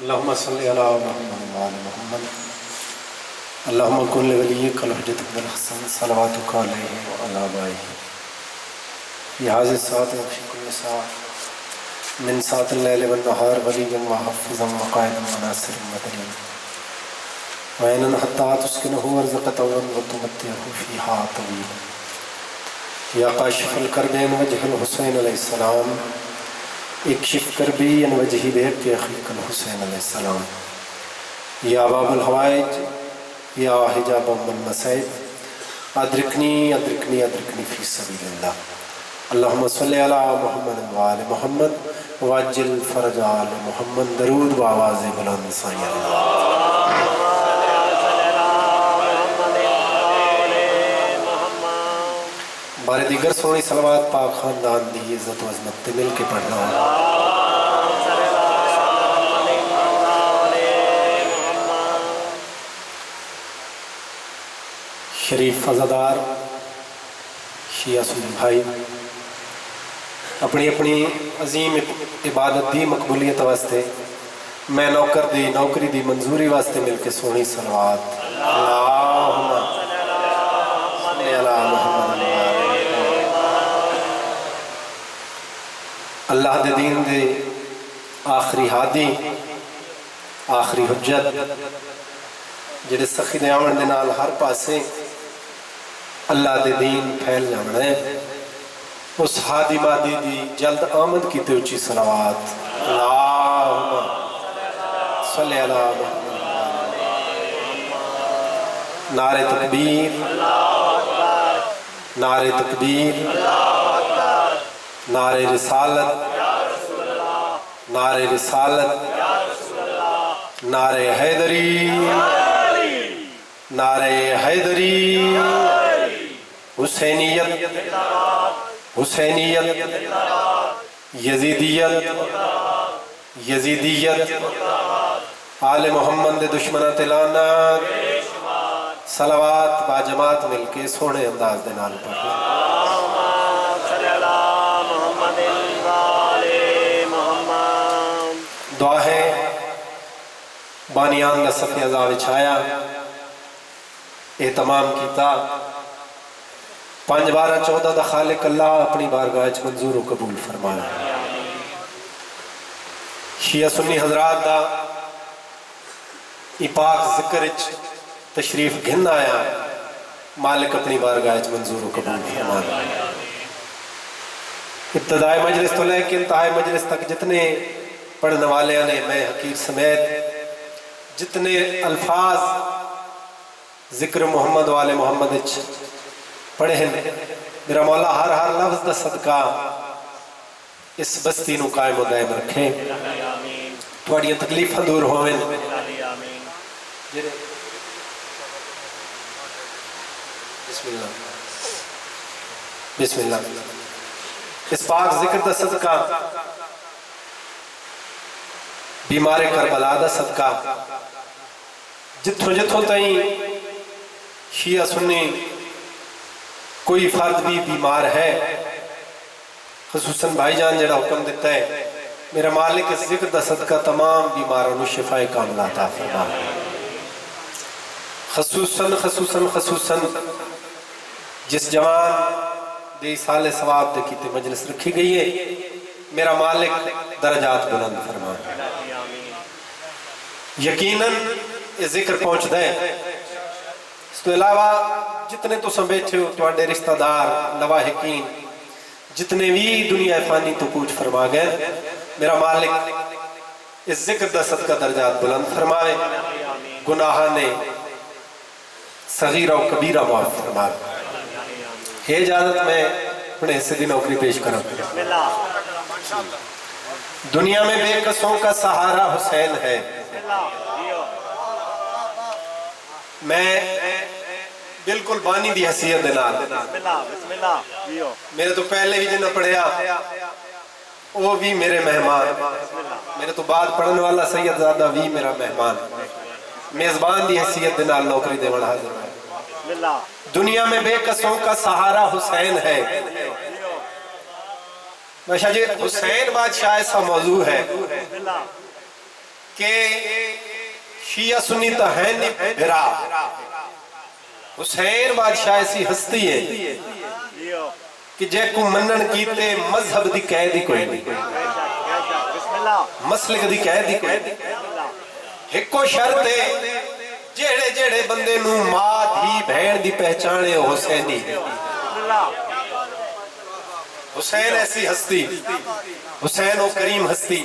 اللهم صل على محمد وعلى محمد اللهم كن لوليك الحجة بن الحسن صلواتك عليه وعلى آبائه في هذه الساعة وفي كل ساعة من ساعة الليل والنهار وليا وحفظا وقائدا وناصرا ودليلا وعينا حتى تسكنه وارزقته وتمتعه فيها طويلا یا کاشف الکربین وجہ الحسین علیہ السلام اکشف کربی ان وجہی بیت اخیق الحسین علیہ السلام یا باب الحوائج یا حجاب من مسائد ادرکنی ادرکنی ادرکنی فی سبیل اللہ اللہم صلی علی محمد وآل محمد واجل فرج آل محمد درود و آواز بلند سائی اللہ بارے دیگر سونی صلوات پاک خاندان دی عزت و عظمت مل کے پڑھنا ہوگا شریف فضادار شیعہ سنی بھائی اپنی اپنی عظیم عبادت دی مقبولیت واسطے میں نوکری دی منظوری واسطے مل کے سونی صلوات اللہم صلی علی محمد اللہ دے دین دے آخری ہادی آخری حجت جڑے سخی دے آمن دے نال ہر پاسے اللہ دے دین پھیل جانا ہے اس ہادی مادی دی جلد آمد کی توچی صلوات اللہم صلی علی محمد نعرہ تکبیر نعرہ تکبیر نعرہ رسالت نعرہ رسالت نعرہ حیدری نعرہ حیدری حسینیت حسینیت یزیدیت یزیدیت آل محمد دے دشمنہ تلانت صلوات با جماعت مل کے سونے انداز دے نال پڑھنا دعا ہے بانیان دا صفی ازا وچھایا اہتمام کیتا 5/12/14 دا خالق اللہ اپنی بارگاہ منظور و قبول فرمایا شیعہ سنی حضرات دا پاک ذکر تشریف گھن آیا مالک اپنی بارگاہ منظور و قبول فرمایا ابتدائی مجلس تو لے کے انتہائی مجلس تک جتنے پڑھنے والے نے میں حقیر سمیت جتنے الفاظ ذکر محمد والے محمد پڑھے ہیں میرا مولا ہر ہر لفظ دا صدقہ اس بستی نو قائم و دائم رکھیں تھوڑی تکلیفاں دور ہوئیں بسم اللہ بسم اللہ اس پاک ذکر دا صدقہ بیمار کربلا دا صدقہ جتھوں جتھوں تائیں شیعہ سنی کوئی فرد بھی بیمار ہے خصوصاً بھائی جان جڑا حکم دیتا ہے میرا مالک اس ذکر دا صدقہ تمام بیماروں نے شفاء کاملہ عطا فرما خصوصاً جس جوان دے سال ثواب دے کیتے مجلس رکھی گئی ہے میرا مالک درجات بلند فرما یقیناً یہ ذکر پہنچ دے اس تو علاوہ جتنے تو سن بیٹھے ہو تواڈے رشتہ دار لواحقین جتنے بھی دنیا فانی تو پوچھ فرما گئے میرا مالک اس ذکر دا صدقہ درجات بلند فرمائے گناہ نے صغیرہ و کبیرہ معاف فرمائے ہے اجازت میں اپنے حصے دی نوکری پیش کروں دنیا میں بے کسوں کا سہارا حسین ہے میں بالکل بانی دی حیثیت دینا میرے تو پہلے بھی جنہ پڑھیا وہ بھی میرے مہمان میرے تو بعد پڑھنے والا سید زادہ بھی میرا مہمان میزبان دی حیثیت دینا نوکری دے بڑھا دے دنیا میں بے کسوں کا سہارا حسین ہے باشا جی حسین بادشاہ ایسا موضوع ہے کہ شیعہ سنی تو ہے نہیں بھرا، حسین بادشاہ ایسی ہستی ہے کہ جے کو منن کیتے مذہب دی قید ہی کوئی نہیں، مسلک دی قید ہی کوئی نہیں۔ ایکو شرط ہے جیڑے جیڑے بندے نو ماں دھی بہن دی پہچانے حسینی، حسین ایسی ہستی، حسین و کریم ہستی،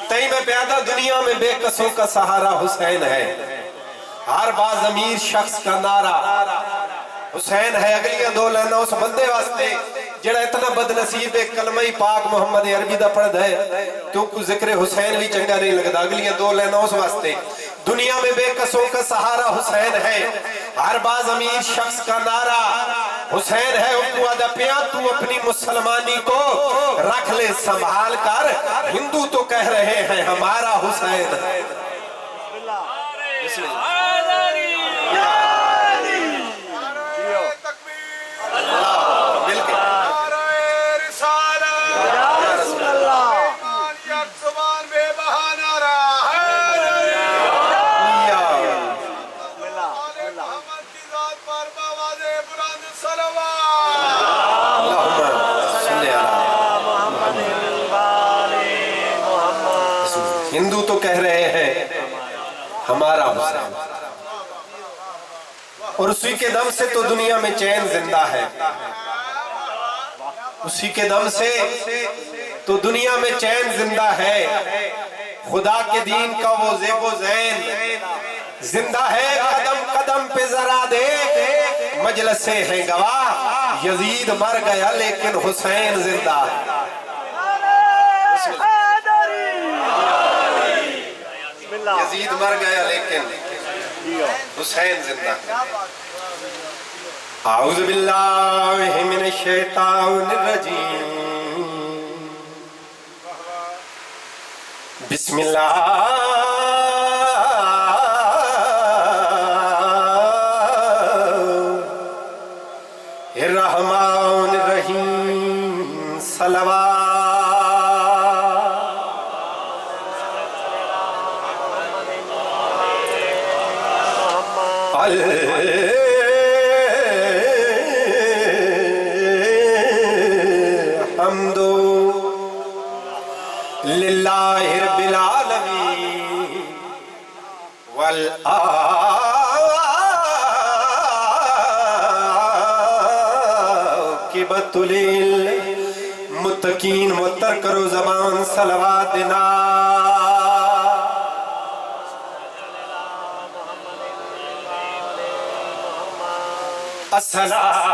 تئی میں پیادہ دنیا میں بے قصوں کا سہارا حسین ہے، ہر باز امیر شخص کا نعرہ حسین ہے۔ اگلیاں دو لینا اس بندے واسطے جڑا اتنا بدنصیب ہے کلمہ پاک محمد عربی دا پڑھ ہے تو کو ذکر حسین بھی چنگا نہیں لگتا، اگلیاں دو لینا اس واسطے دنیا میں بے قصوں کا سہارا حسین ہے، ہر باز امیر شخص کا نعرہ حسین ہے۔ اپو آدھا پیا تو اپنی مسلمانی کو رکھ لے سنبھال کر، ہندو تو کہہ رہے ہیں ہمارا حسین ہے۔ ہندو تو کہہ رہے ہیں ہمارا حسین، اور اسی کے دم سے تو دنیا میں چین زندہ ہے، اسی کے دم سے تو دنیا میں چین زندہ ہے، خدا کے دین کا وہ زیب و زین زندہ ہے۔ قدم قدم پہ ذرا دیکھ مجلس سے ہے گواہ، یزید مر گیا لیکن حسین زندہ ہے۔ یزید مر گیا لیکن حسین زندہ ہے۔ اعوذ باللہ من الشیطان الرجیم، بسم اللہ الرحمن الرحیم، صلوات الحمد للہ رب العالمین والعاقبۃ للمتقین۔ متر کرو زبان صلوات دینا۔ الصلاۃ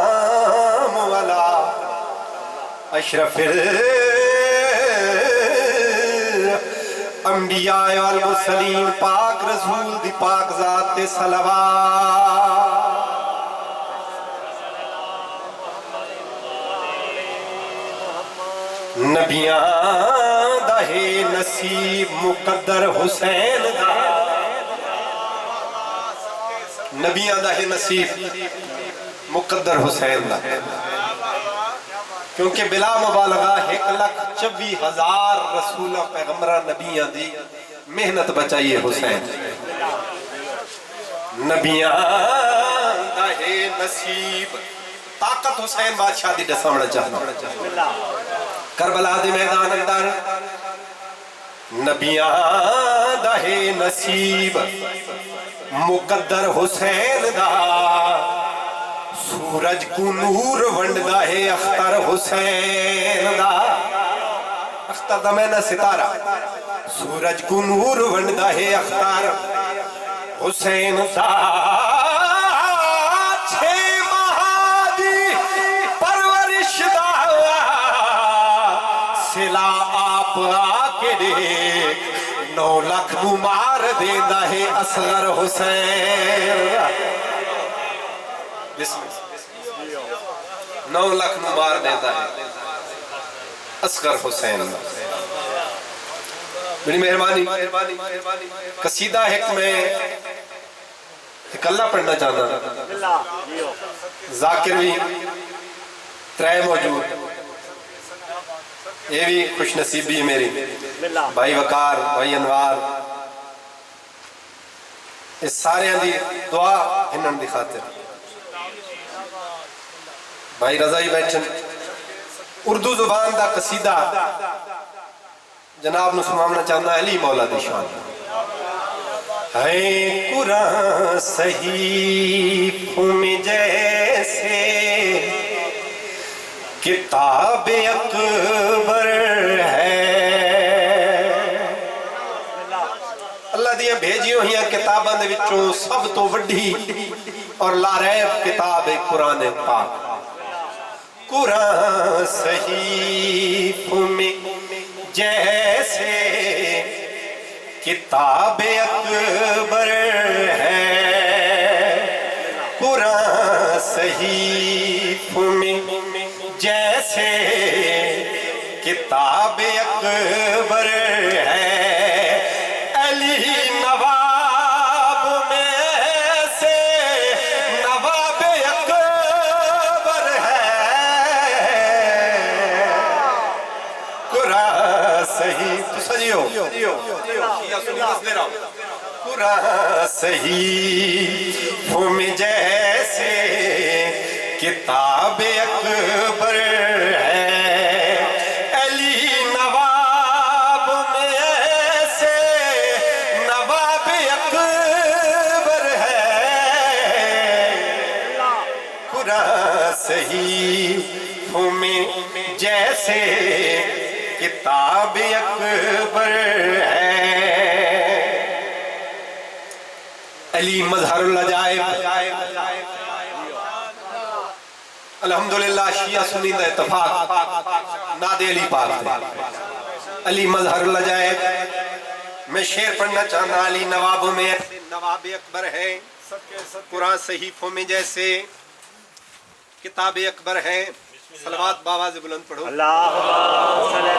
والسلام علی اشرف الانبیاء والمرسلین، پاک رسول دی پاک ذات تے صلوات۔ نبیاں دا ہے نصیب مقدر حسین دا، نبیاں دا ہے نصیب مقدر حسین دا، کیونکہ بلا مبالغہ 1,24,000 رسولہ پیغمبرہ نبیاں دی محنت بچائیے حسین۔ نبیاں دا ہے نصیب، طاقت حسین بادشاہ دی دسامنا چاہتا کربلا دی میدان اندر، نبیاں دا ہے نصیب مقدر حسین دا، سورج کو نور ونڈدا ہے اختر حسین دا، اختر دا میں نہ ستارہ، سورج کو نور ونڈدا ہے اختر حسین دا، سلا آپ آکے دیکھ 9 لاکھ نو مار دیندہ ہے اصغر حسین، 9 لاکھ نو مار دیندہ ہے اصغر حسین۔ بڑی مہربانی، قصیدہ حق میں کلا پڑھنا چاہنا ذاکر بھی ترے موجود یہ بھی خوش نصیبی میری بھائی وقار بھائی انوار اس سارے دی دعا ہنن دی خاطر بھائی رضائی بیٹھن اردو زبان دا قصیدہ جناب نو سنانا چاہنا علی مولا دی شان ہے قرآن صحیح میں جیسے کتاب اکبر ہے اللہ دیا بھیجیوں ہی کتاباں دے وچوں سب تو وڈی اور لا ریب کتاب قرآن پاک قرآن صحیح میں جیسے کتاب اکبر ہے قرآن صحیح میں جیسے کتاب اکبر ہے علی نواب میں سے نواب اکبر ہے قرآن صحیح تو سجیو قرآن صحیح میں جیسے کتاب اکبر ہے علی نواب میں سے نواب اکبر ہے قرآن صحیح میں جیسے کتاب اکبر ہے علی مظہر العجائب الحمدللہ شیعہ سنی دا اتفاق ناد علی پاک دے علی مظہر العجائب میں شعر پڑھنا چاہنا علی نواب میں نواب اکبر ہے قرآن صحیفوں میں جیسے کتاب اکبر ہے صلوات باواز بلند پڑھو اللہم صلی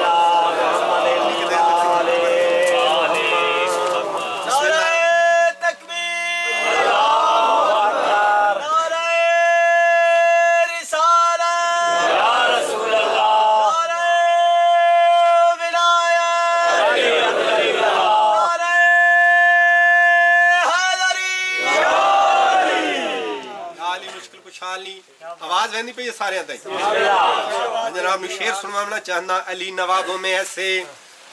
آواز ویندی پہ یہ سارے آتا ہے جناب میں شعر سنوانا چاہنا علی نوابوں میں ایسے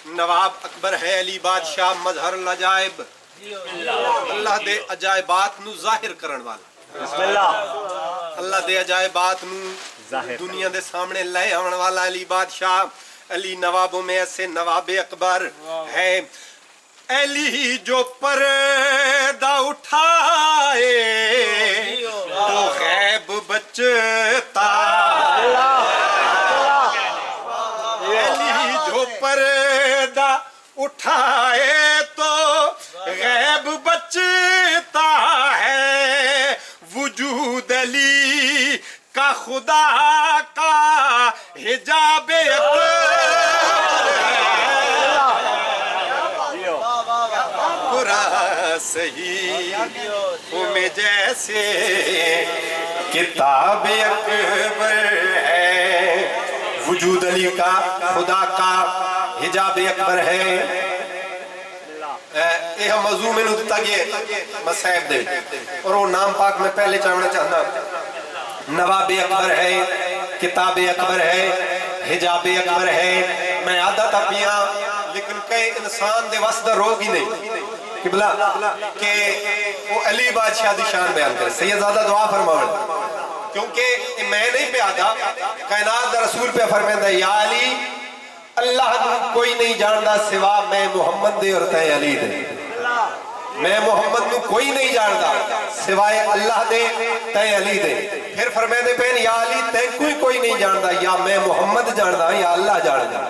نواب اکبر ہے علی بادشاہ مظہر العجائب اللہ دے عجائبات نو ظاہر کرن والا اللہ دے عجائبات نو دنیا دے سامنے لے آن والا علی بادشاہ علی نوابوں میں ایسے نواب اکبر ہے علی جو پردہ اٹھائے تو غیب بچتا علی جو پردہ اٹھائے تو غیب بچتا ہے وجود علی کا خدا کا حجاب قرآن صحیح میں جیسے کتاب اکبر ہے وجود علی کا خدا کا حجاب اکبر ہے یہ موضوع میں نے دیتا گیا مسائب دے اور وہ نام پاک میں پہلے چاہنا چاہنا نواب اکبر ہے کتاب اکبر ہے حجاب اکبر ہے میں آدھا تھا پیاں لیکن کئی انسان دے واسطہ روگ ہی نہیں کہ وہ علی بادشاہ دی شان بیان کرے سید زیادہ دعا فرماؤں کیونکہ میں نہیں پہ آدھا کائنات دا رسول پہ فرمائندہ یا علی اللہ نے کوئی نہیں جاندہ سوا میں محمد دے اور تے علی دے میں محمد نو کوئی نہیں جاندہ سوائے اللہ دے تے علی دے پھر فرمائندے پہن یا علی تے کوئی نہیں جاندہ یا میں محمد جاندہ یا اللہ جاندہ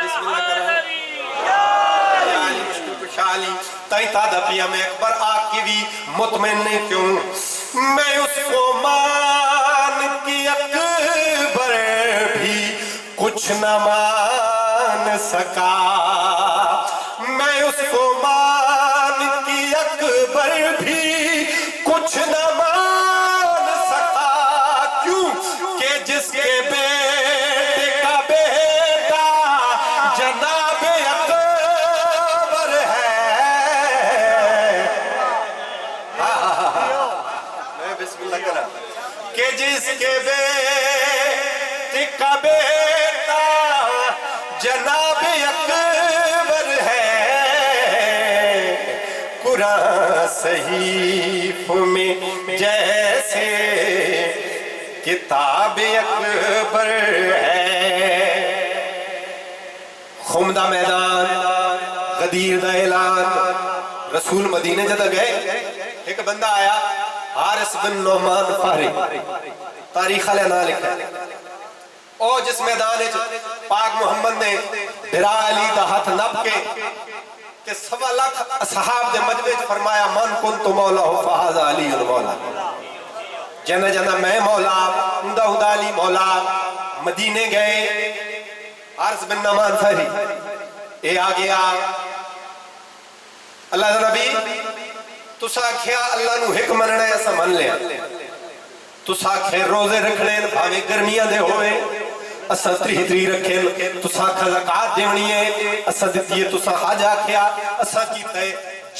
بسم اللہ کریں شالی تائیں تادہ پیا میں اکبر آگ کی بھی مطمئن نہیں کیوں میں اس کو مان کی اکبر بھی کچھ نہ مان سکا میں اس کو مان کی اکبر بھی کہ جس کے بیٹے کا بیٹا جناب اکبر ہے، قرآن صحیف میں جیسے کتاب اکبر ہے۔ خم دا میدان، غدیر دا اعلان، رسول مدینے جدہ گئے، ایک بندہ آیا حارث بن نعمان فہری، تاریخ علیہ نہ لکھا ہے، او جس میدان پاک محمد نے بھرا علی دا ہاتھ نب کے کہ 1.25 اصحاب دے مجمع فرمایا من کنت مولا ہو فہذا علی المولا، جنہ جنہ میں مولا اندہ اندہ علی مولا۔ مدینے گئے، حارث بن نعمان فہری اے آگیا، اللہ نبی تسا کھیا اللہ نو حکم مننا ہے، ایسا من لیا، تسا کھے روزے رکھنے بھاوے گرمیاں دے ہوئے، اسا تری رکھیں، تسا کھا زکاة دیونی ہے، اسا دیتی ہے، تسا حج آکھیا، اسا کیتا ہے،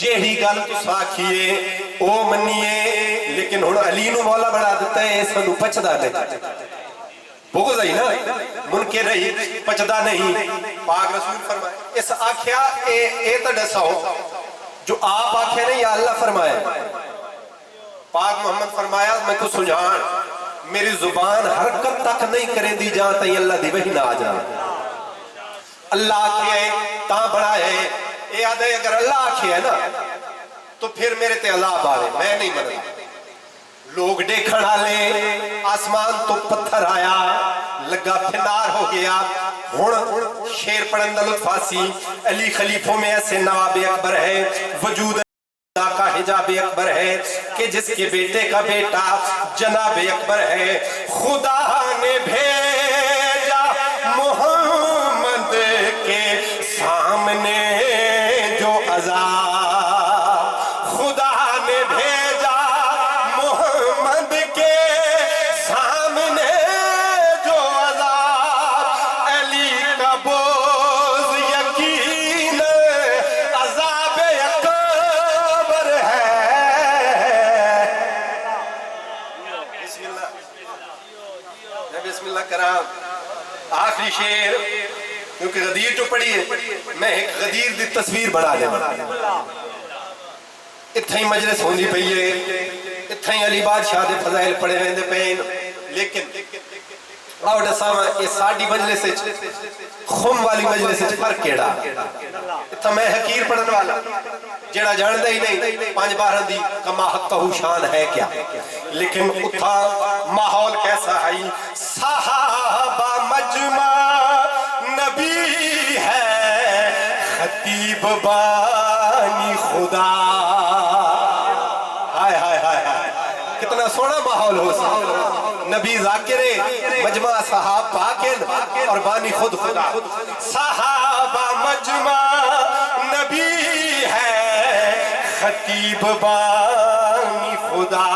جیڑی گل تسا کھیے او منیے، لیکن ہن علی نو مولا بڑھا دیتا ہے، ایسا نو پچدا دے بغض ہے نا، منکر رہی پچدا نہیں۔ پاک رسول فرمائے اس آکھیا اے تا ڈسا ہو جو آپ آکھے نہیں یا اللہ فرمائے۔ پاک محمد فرمایا میں کو سجھان میری زبان حرکت تک نہیں کریں دی جانتا ہی اللہ دی وہی نہ آ جائے۔ اللہ آکھے تاں بڑا ہے، اے آدھے اگر اللہ آکھے ہے نا تو پھر میرے تے عذاب آئے، میں نہیں مرنا۔ لوگ دیکھنا لے، آسمان تو پتھر آیا، لگا پھنار ہو گیا، ہون شیر پڑھن دا لطف آسی، علی خلیفوں میں ایسے نواب اکبر ہے، وجود اللہ کا حجاب اکبر ہے کہ جس کے بیٹے کا بیٹا جناب اکبر ہے۔ خدا نے بھیجا محمد کے سامنے جو عذاب، خدا نے بھیجا محمد کے سامنے جو عذاب، علی کا بوز یقین عذاب اکبر ہے۔ بسم اللہ کرام، آخری شیر کیونکہ غدیر جو پڑھی ہے میں ایک غدیر دی تصویر بنا دے اتھا ہی مجلس ہوندی پئی ہے، اتھا ہی علی بادشاہ دے فضائل پڑھے ویندے پین، لیکن آؤ ڈساواں یہ ساڑی مجلس خم والی مجلس فرق کیڑا، اتھا میں حقیر پڑھن والا جڑا جاندہ ہی نہیں 5 بارہ دی کما حق شان ہے کیا، لیکن اتھا ماحول کیسا ہے، صحابہ مجمع نبی ہے، خطیب بانی خدا، ہائے ہائے ہائے ہائے کتنا سونا ماحول ہو سکتا، نبی ذاکرے مجمع صحاب پاکن اور بانی خود خدا، صحابہ مجمع نبی ہے، خطیب بانی خدا۔